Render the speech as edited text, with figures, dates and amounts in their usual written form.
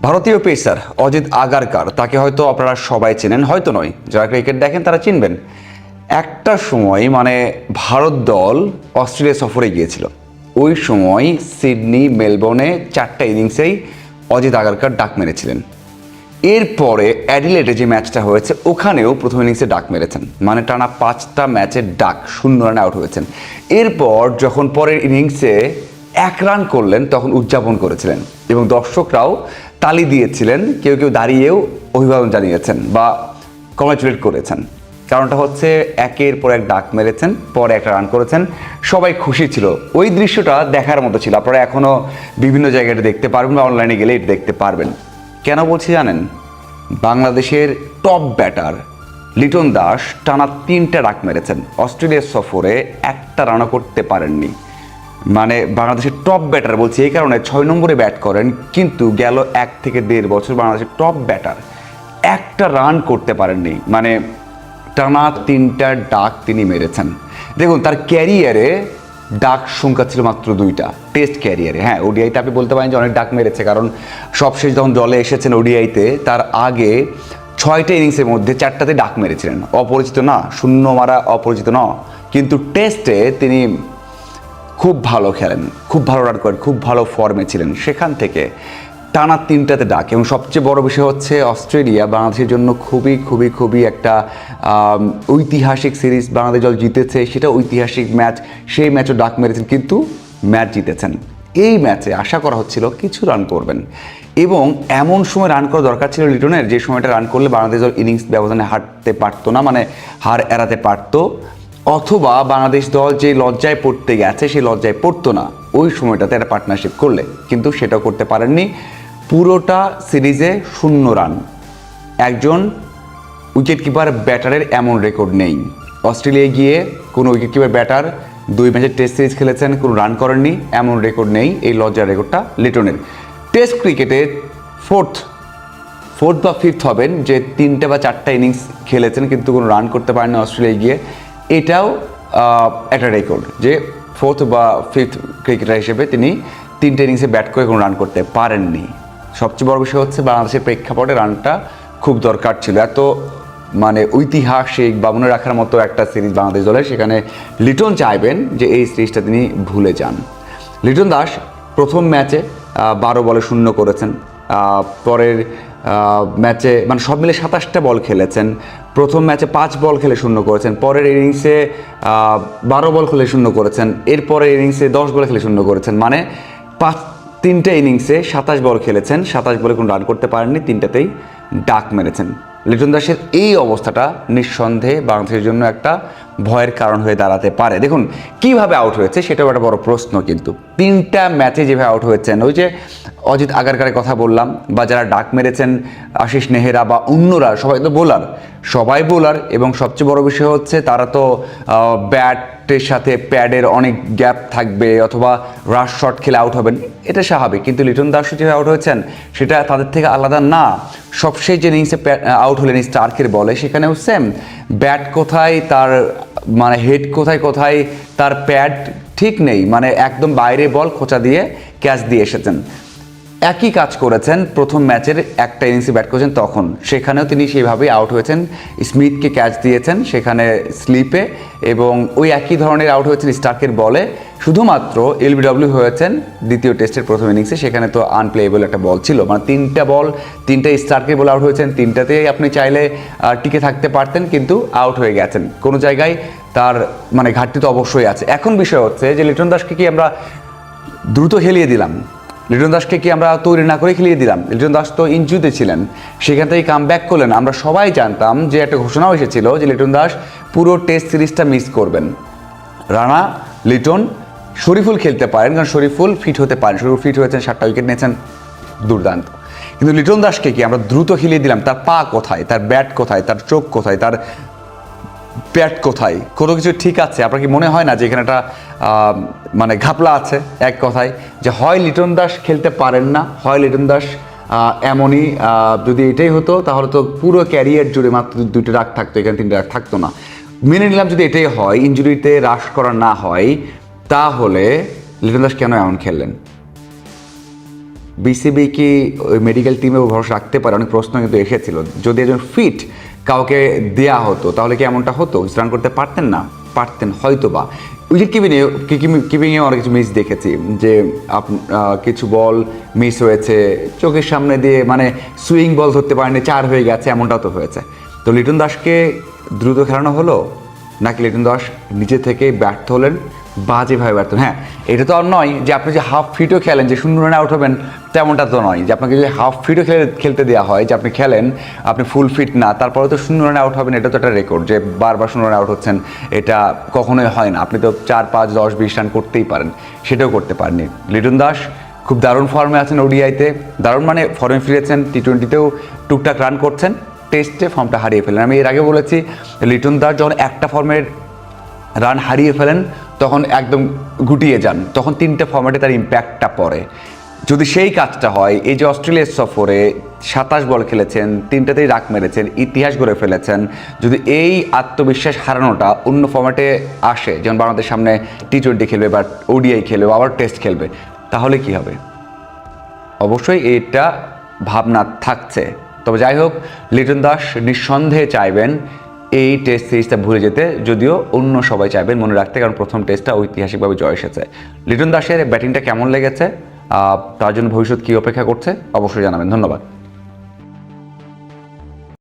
ভারতীয় পেসার অজিত আগারকার, তাকে হয়তো আপনারা সবাই চেনেন, হয়তো নয়, যারা ক্রিকেট দেখেন তারা চিনবেন। একটা সময় ভারত দল অস্ট্রেলিয়া সফরে গিয়েছিল। ওই সময় সিডনি, মেলবোর্নে 4টা ইনিংসেই অজিত আগারকার ডাক মেরেছিলেন। এরপরে অ্যাডিলেডে যে ম্যাচটা হয়েছে ওখানেও প্রথম ইনিংসে ডাক মেরেছেন, টানা 5টা ম্যাচের ডাক 0 রানে আউট হয়েছেন। এরপর যখন পরের ইনিংসে 1 রান করলেন তখন উদযাপন করেছিলেন এবং দর্শকরাও তালি দিয়েছিলেন, কেউ কেউ দাঁড়িয়েও অভিবাদন জানিয়েছেন বা কংগ্রাচুলেট করেছেন। কারণটা হচ্ছে একের পর এক ডাক মেরেছেন, পরে 1 রান করেছেন, সবাই খুশি ছিল। ওই দৃশ্যটা দেখার মতো ছিল। আপনারা এখনও বিভিন্ন জায়গায় দেখতে পারবেন বা অনলাইনে গেলে এটা দেখতে পারবেন। কেন বলছি জানেন? বাংলাদেশের টপ ব্যাটার লিটন দাস টানা 3টা ডাক মেরেছেন, অস্ট্রেলিয়া সফরে 1টা রানও করতে পারেননি। বাংলাদেশের টপ ব্যাটার বলছি এই কারণে, 6 নম্বরে ব্যাট করেন, কিন্তু গেল 1 থেকে 1.5 বছর বাংলাদেশের টপ ব্যাটার 1টা রান করতে পারেননি। টানা 3টা ডাক তিনি মেরেছেন। দেখুন, তার ক্যারিয়ারে ডাক সংখ্যা ছিল মাত্র 2টা টেস্ট ক্যারিয়ারে। হ্যাঁ, ওডিআইতে আপনি বলতে পারেন যে অনেক ডাক মেরেছে, কারণ সবশেষ যখন দলে এসেছেন ওডিআইতে, তার আগে 6টা ইনিংসের মধ্যে 4টাতে ডাক মেরেছিলেন। অপরিচিত না, শূন্য মারা অপরিচিত না, কিন্তু টেস্টে তিনি খুব ভালো খেলেন, খুব ভালো রান করেন, খুব ভালো ফর্মে ছিলেন। সেখান থেকে টানা 3টাতে ডাক, এবং সবচেয়ে বড় বিষয় হচ্ছে অস্ট্রেলিয়া বাংলাদেশের জন্য খুবই খুবই খুবই একটা ঐতিহাসিক সিরিজ বাংলাদেশ দল জিতেছে, সেটা ঐতিহাসিক ম্যাচ। সেই ম্যাচও ডাক মেরেছেন, কিন্তু ম্যাচ জিতেছেন। এই ম্যাচে আশা করা হচ্ছিল কিছু রান করবেন, এবং এমন সময় রান করা দরকার ছিল লিটনের, যে সময়টা রান করলে বাংলাদেশ দল ইনিংস ব্যবধানে হারতে পারতো না, হার এড়াতে পারতো, অথবা বাংলাদেশ দল যে লজ্জায় পড়তে গেছে সেই লজ্জায় পড়তো না ওই সময়টাতে একটা পার্টনারশিপ করলে। কিন্তু সেটাও করতে পারেননি। পুরোটা সিরিজে 0 রান। একজন উইকেট কিপার ব্যাটারের এমন রেকর্ড নেই। অস্ট্রেলিয়ায় গিয়ে কোনো উইকেট কিপার ব্যাটার 2 ম্যাচের টেস্ট সিরিজ খেলেছেন, কোনো রান করেননি, এমন রেকর্ড নেই। এই লজ্জার রেকর্ডটা লিটনের। টেস্ট ক্রিকেটে ফোর্থ বা ফিফথ হবেন, যে 3টে বা 4টা ইনিংস খেলেছেন কিন্তু কোনো রান করতে পারেন না অস্ট্রেলিয়ায় গিয়ে। এটাও একটা রেকর্ড, যে ফোর্থ বা ফিফথ ক্রিকেটার হিসেবে তিনি 3টে ইনিংসে ব্যাট করে কোনো রান করতে পারেননি। সবচেয়ে বড় বিষয় হচ্ছে বাংলাদেশের প্রেক্ষাপটে রানটা খুব দরকার ছিল। এত ঐতিহাসিক বা মনে রাখার মতো একটা সিরিজ বাংলাদেশ দলের, সেখানে লিটন চাইবেন যে এই সিরিজটা তিনি ভুলে যান। লিটন দাস প্রথম ম্যাচে 12 বলে 0 করেছেন। পরের ম্যাচে সব মিলে 27টা বল খেলেছেন। প্রথম ম্যাচে 5 বল খেলে 0 করেছেন। পরের ইনিংসে 12 বল খেলে 0 করেছেন। এরপরের ইনিংসে 10 বলে খেলে 0 করেছেন। 3টে ইনিংসে 27 বল খেলেছেন, 27 বলে কোনো রান করতে পারেননি, 3টাতেই ডাক মেরেছেন। লিটন দাসের এই অবস্থাটা নিঃসন্দেহে বাংলাদেশের জন্য একটা ভয়ের কারণ হয়ে দাঁড়াতে পারে। দেখুন কীভাবে আউট হয়েছে, সেটাও একটা বড় প্রশ্ন। কিন্তু 3টা ম্যাচে যেভাবে আউট হয়েছেন, ওই যে অজিত আগারকারের কথা বললাম, বা যারা ডাক মেরেছেন আশিস নেহেরা বা অন্যরা, সবাই তো বোলার, এবং সবচেয়ে বড় বিষয় হচ্ছে তারা তো ব্যাটের সাথে প্যাডের অনেক গ্যাপ থাকবে, অথবা রাশ শট খেলে আউট হবেন, এটা স্বাভাবিক। কিন্তু লিটন দাসও যেভাবে আউট হয়েছেন সেটা তাদের থেকে আলাদা না। সবশেষ যে ইনিংসে আউট হলেন স্টার্কের বলে, সেখানেও সেম। ব্যাট কোথায়, তার হেড কোথায় তার প্যাড ঠিক নেই, একদম বাইরে বল খোঁচা দিয়ে ক্যাচ দিয়ে এসেছেন। একই কাজ করেছেন প্রথম ম্যাচের একটা ইনিংসে ব্যাট করেছেন, তখন সেখানেও তিনি সেইভাবেই আউট হয়েছেন। স্মিথকে ক্যাচ দিয়েছেন সেখানে স্লিপে, এবং ওই একই ধরনের আউট হয়েছেন স্টার্কের বলে। শুধুমাত্র এলবিডব্লিউ হয়েছেন দ্বিতীয় টেস্টের প্রথম ইনিংসে, সেখানে তো আনপ্লেয়েবল একটা বল ছিল। 3টা বল 3টা স্টার্কের বলে আউট হয়েছেন, 3টাতেই আপনি চাইলে টিকে থাকতে পারতেন, কিন্তু আউট হয়ে গেছেন। কোনো জায়গায় তার ঘাটতি তো অবশ্যই আছে। এখন বিষয় হচ্ছে যে লিটন দাসকে কি আমরা দ্রুত খেলিয়ে দিলাম? লিটন দাসকে কি আমরা তৈরি না করে খেলিয়ে দিলাম? লিটন দাস তো ইনজুরিতে ছিলেন, সেখান থেকে কাম ব্যাক করলেন। আমরা সবাই জানতাম যে একটা ঘোষণাও এসেছিল যে লিটন দাস পুরো টেস্ট সিরিজটা মিস করবেন। রানা, লিটন, শরীফুল খেলতে পারেন, কারণ শরীফুল ফিট হতে পারেন। শরীফুল ফিট হয়েছেন, 7টা উইকেট নিয়েছেন, দুর্দান্ত। কিন্তু লিটন দাসকে কি আমরা দ্রুত খেলিয়ে দিলাম? তার পা কোথায়, তার ব্যাট কোথায়, তার চোখ কোথায়, তার ব্যাট কোথায়? কোনো কিছু ঠিক আছে? আপনার কি মনে হয় না যে এখানে একটা ঘাপলা আছে? এক কথায় যে হয় লিটন দাস খেলতে পারেন না, হয় লিটন দাস এমনই। যদি এটাই হতো তাহলে তো পুরো ক্যারিয়ার জুড়ে মাত্র 2টা ডাক থাকতো, এখানে 3টা ডাক থাকতো না। মেনে নিলাম যদি এটাই হয়, ইনজুরিতে হ্রাস করা না হয়, তাহলে লিটন দাস কেন এমন খেললেন? বিসিবি কি ওই মেডিকেল টিমে ভরসা রাখতে পারে? অনেক প্রশ্ন কিন্তু এসেছিল। যদি একজন ফিট কাউকে দেয়া হতো তাহলে কি এমনটা হতো? রান করতে পারতেন না? পারতেন হয়তো বা। উইকেট কিপিংয়ে অনেক কিছু মিস দেখেছি, যে কিছু বল মিস হয়েছে চোখের সামনে দিয়ে, মানে সুইং বল ধরতে পারেনি, 4 হয়ে গেছে, এমনটাও তো হয়েছে। তো লিটন দাসকে দ্রুত খেলানো হলো, নাকি লিটন দাস নিজে থেকেই ব্যর্থ হলেন, বাজেভাবে ব্যর্থ? হ্যাঁ, এটা তো আর নয় যে আপনি যে হাফ ফিটও খেলেন যে 0 রানে আউট হবেন, তেমনটা তো নয়। যে আপনাকে যদি হাফ ফিটও খেলতে দেওয়া হয়, যে আপনি খেলেন, আপনি ফুল ফিট না, তারপরে তো 0 রানে আউট হবেন, এটা তো একটা রেকর্ড। যে বারবার 0 রানে আউট হচ্ছেন, এটা কখনোই হয় না। আপনি তো 4, 5, 10, 20 রান করতেই পারেন, সেটাও করতে পারেননি। লিটন দাস খুব দারুণ ফর্মে আছেন ওডিআইতে, দারুণ মানে ফর্মে ফিরেছেন, টি20তেও টুকটাক রান করছেন, টেস্টে ফর্মটা হারিয়ে ফেলেন। আমি এর আগে বলেছি লিটন দাস যখন একটা ফর্মের রান হারিয়ে ফেলেন তখন একদম গুটিয়ে যান, তখন 3টে ফর্ম্যাটে তার ইম্প্যাক্টটা পড়ে। যদি সেই কাজটা হয়, এই যে অস্ট্রেলিয়া সফরে 27 বল খেলেছেন, 3টাতেই রান মেরেছেন, ইতিহাস গড়ে ফেলেছেন, যদি এই আত্মবিশ্বাস হারানোটা অন্য ফর্ম্যাটে আসে, যেমন বাংলাদেশ সামনে টি20 খেলবে বা ওডিআই খেলবে, আবার টেস্ট খেলবে, তাহলে কি হবে? অবশ্যই এটা ভাবনা থাকছে। তবে যাই হোক, লিটন দাস নিঃসন্দেহে চাইবেন এই টেস্ট সিরিজটা ভুলে যেতে, যদিও অন্য সবাই চাইবেন মনে রাখতে, কারণ প্রথম টেস্টটা ঐতিহাসিকভাবে জয় এসেছে। লিটন দাসের ব্যাটিংটা কেমন লেগেছে, তার জন্য ভবিষ্যৎ কী অপেক্ষা করছে, অবশ্যই জানাবেন। ধন্যবাদ।